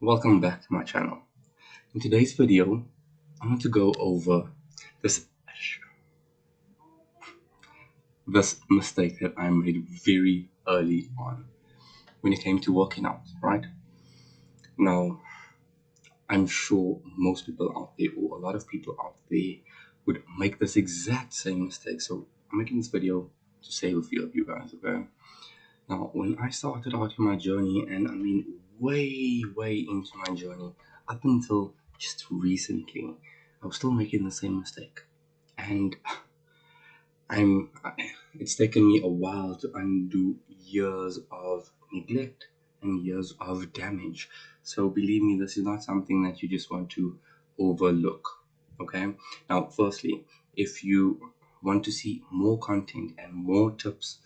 Welcome back to my channel. In today's video, I want to go over this mistake that I made very early on when it came to working out, right? Now, I'm sure most people out there, or a lot of people out there, would make this exact same mistake. So I'm making this video to save a few of you guys, okay? Now, when I started out in my journey, and I mean way into my journey, up until just recently, I was still making the same mistake. And it's taken me a while to undo years of neglect and years of damage. So believe me, this is not something that you just want to overlook. Okay? Now, firstly, if you want to see more content and more tips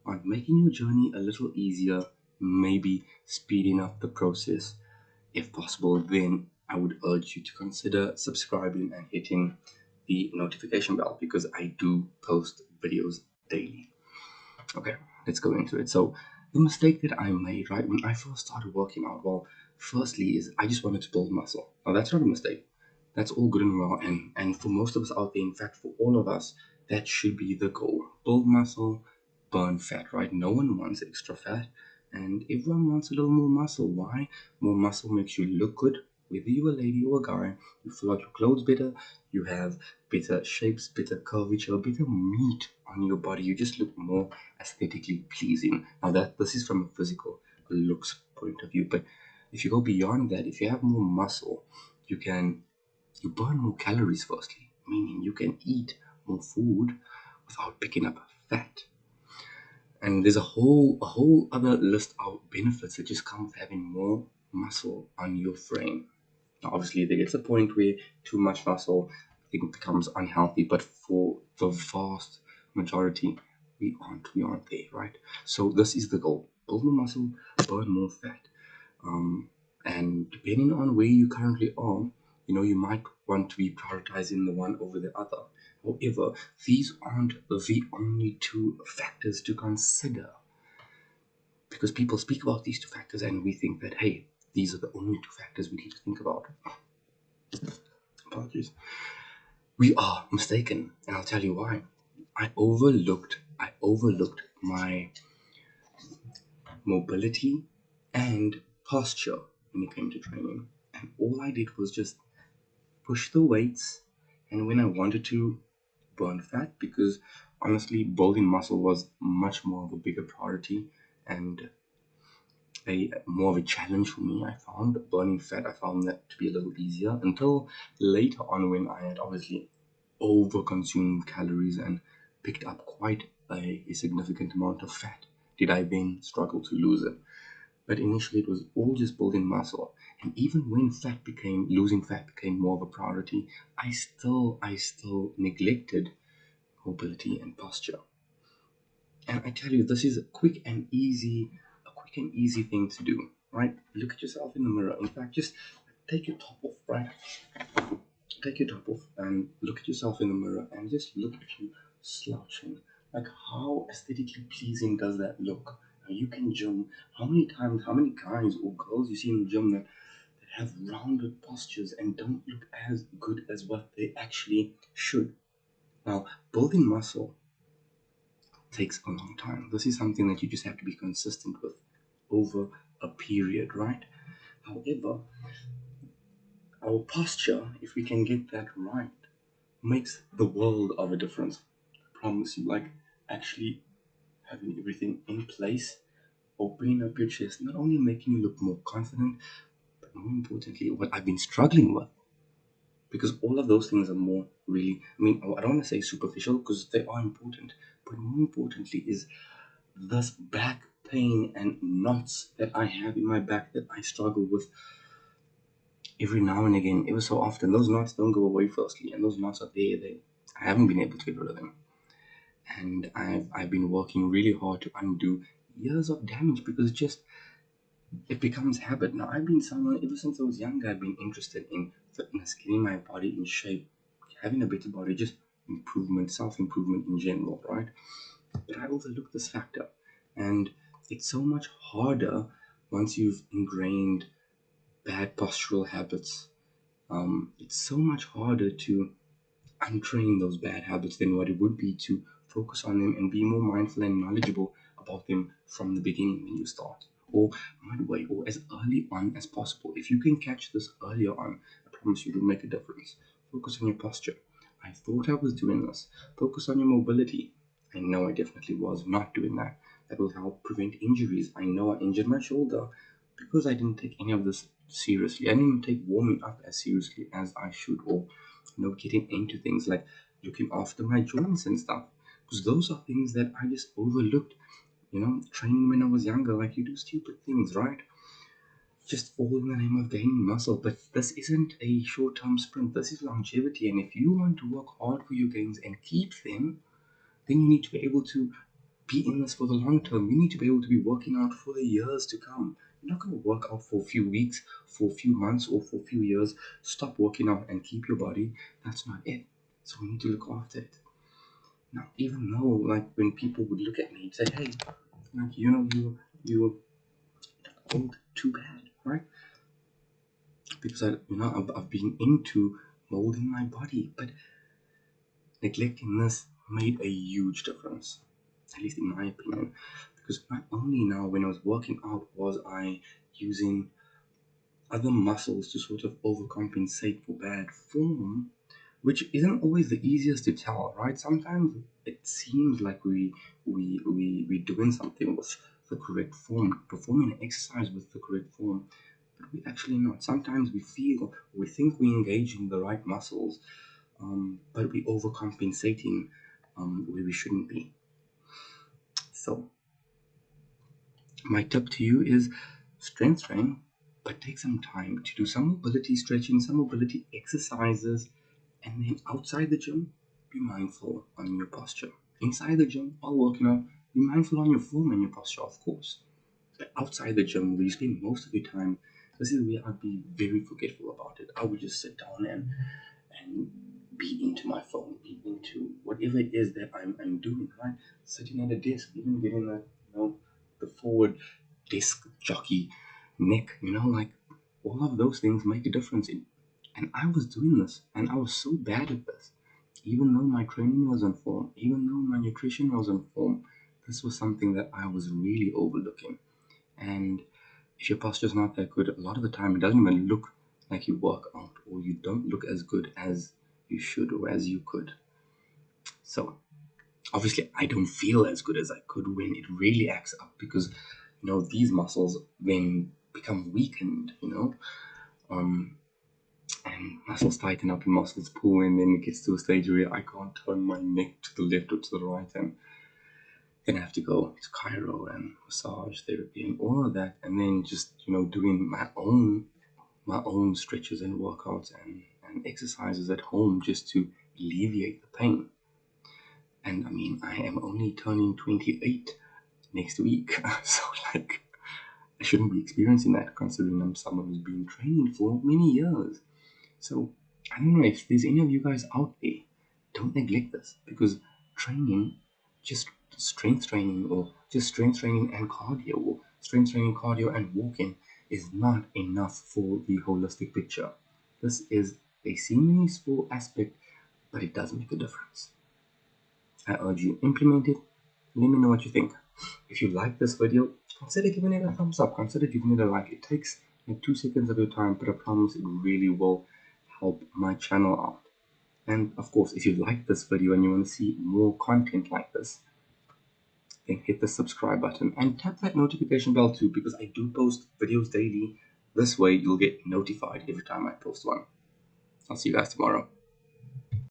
on making your journey a little easier, maybe speeding up the process, if possible, then I would urge you to consider subscribing and hitting the notification bell because I do post videos daily. Okay, let's go into it. So the mistake that I made right when I first started working out, well, firstly is I just wanted to build muscle. Now that's not a mistake. That's all good and well, and for most of us out there, in fact for all of us, that should be the goal. Build muscle, burn fat, right? No one wants extra fat, and everyone wants a little more muscle. Why? More muscle makes you look good. Whether you're a lady or a guy, you fill out your clothes better, you have better shapes, better curvature, better meat on your body. You just look more aesthetically pleasing. Now this is from a physical looks point of view, but if you go beyond that, if you have more muscle, you burn more calories firstly, meaning you can eat more food without picking up fat. And there's a whole other list of benefits that just come with having more muscle on your frame. Now, obviously, there gets a point where too much muscle, I think, becomes unhealthy. But for the vast majority, we aren't there, right? So this is the goal: build more muscle, burn more fat. And depending on where you currently are, you might want to be prioritizing the one over the other. However, these aren't the only two factors to consider, because people speak about these two factors and we think that, hey, these are the only two factors we need to think about. Apologies. We are mistaken, and I'll tell you why. I overlooked my mobility and posture when it came to training. And all I did was just push the weights, and when I wanted to burn fat, because honestly building muscle was much more of a bigger priority and more of a challenge for me. I found burning fat, I found that to be a little easier until later on when I had obviously over consumed calories and picked up quite a significant amount of fat. Did I then struggle to lose it? But initially it was all just building muscle. And even when losing fat became more of a priority, I still neglected mobility and posture. And I tell you, this is a quick and easy thing to do, right? Look at yourself in the mirror. In fact, just take your top off, right? Take your top off and look at yourself in the mirror and just look at you slouching. Like, how aesthetically pleasing does that look? Now, you can gym. How many guys or girls you see in the gym that have rounded postures and don't look as good as what they actually should? Now, building muscle takes a long time. This is something that you just have to be consistent with over a period, right? However, our posture, if we can get that right, makes the world of a difference. I promise you, like actually having everything in place, opening up your chest, not only making you look more confident, but more importantly, what I've been struggling with. Because all of those things are more really, I don't want to say superficial because they are important, but more importantly is this back pain and knots that I have in my back that I struggle with every now and again, ever so often. Those knots don't go away firstly, and those knots are there. I haven't been able to get rid of them, and I've been working really hard to undo years of damage because it becomes habit. Now, I've been someone ever since I was younger. I've been interested in fitness, getting my body in shape, having a better body, just improvement, self-improvement in general, right? But I overlooked this factor, and it's so much harder once you've ingrained bad postural habits, it's so much harder to untrain those bad habits than what it would be to focus on them and be more mindful and knowledgeable about them from the beginning when you start, or midway, or as early on as possible. If you can catch this earlier on, I promise you it'll make a difference. Focus on your posture. I thought I was doing this. Focus on your mobility. I know I definitely was not doing that. That will help prevent injuries. I know I injured my shoulder because I didn't take any of this seriously. I didn't even take warming up as seriously as I should, or getting into things like looking after my joints and stuff. Because those are things that I just overlooked, training when I was younger. Like, you do stupid things, right? Just all in the name of gaining muscle. But this isn't a short-term sprint. This is longevity. And if you want to work hard for your gains and keep them, then you need to be able to be in this for the long term. You need to be able to be working out for the years to come. You're not going to work out for a few weeks, for a few months, or for a few years, stop working out and keep your body. That's not it. So we need to look after it. Now, even though, like, when people would look at me and say, hey, like, you don't look too bad, right? Because I've been into molding my body, but neglecting this made a huge difference, at least in my opinion. Because not only now when I was working out was I using other muscles to sort of overcompensate for bad form, which isn't always the easiest to tell, right? Sometimes it seems like we're doing something with the correct form, performing an exercise with the correct form, but we actually not. Sometimes we think we're engaging the right muscles, but we're overcompensating where we shouldn't be. So my tip to you is strength train, but take some time to do some mobility stretching, some mobility exercises, and then outside the gym, be mindful on your posture. Inside the gym, while working out, be mindful on your form and your posture, of course. But outside the gym, where you spend most of your time, this is where I'd be very forgetful about it. I would just sit down and be into my phone, be into whatever it is that I'm doing, right? Sitting at a desk, even getting that, the forward desk jockey neck, like all of those things make a difference. And I was doing this, and I was so bad at this. Even though my training was on form, even though my nutrition was on form, this was something that I was really overlooking. And if your posture's not that good, a lot of the time it doesn't even look like you work out, or you don't look as good as you should or as you could. So obviously I don't feel as good as I could when it really acts up, because these muscles then become weakened, and muscles tighten up and muscles pull, and then it gets to a stage where I can't turn my neck to the left or to the right, and then I have to go to chiro and massage therapy and all of that, and then just doing my own stretches and workouts and exercises at home just to alleviate the pain. And I mean, I am only turning 28 next week, so like I shouldn't be experiencing that, considering I'm someone who's been training for many years. So I don't know if there's any of you guys out there, don't neglect this, because training, just strength training, or just strength training and cardio, or strength training, cardio and walking is not enough for the holistic picture. This is a seemingly small aspect, but it does make a difference. I urge you, implement it. Let me know what you think. If you like this video, consider giving it a thumbs up. Consider giving it a like. It takes like 2 seconds of your time, but I promise it really will help my channel out. And of course, if you like this video and you want to see more content like this, then hit the subscribe button and tap that notification bell too, because I do post videos daily. This way you'll get notified every time I post one. I'll see you guys tomorrow.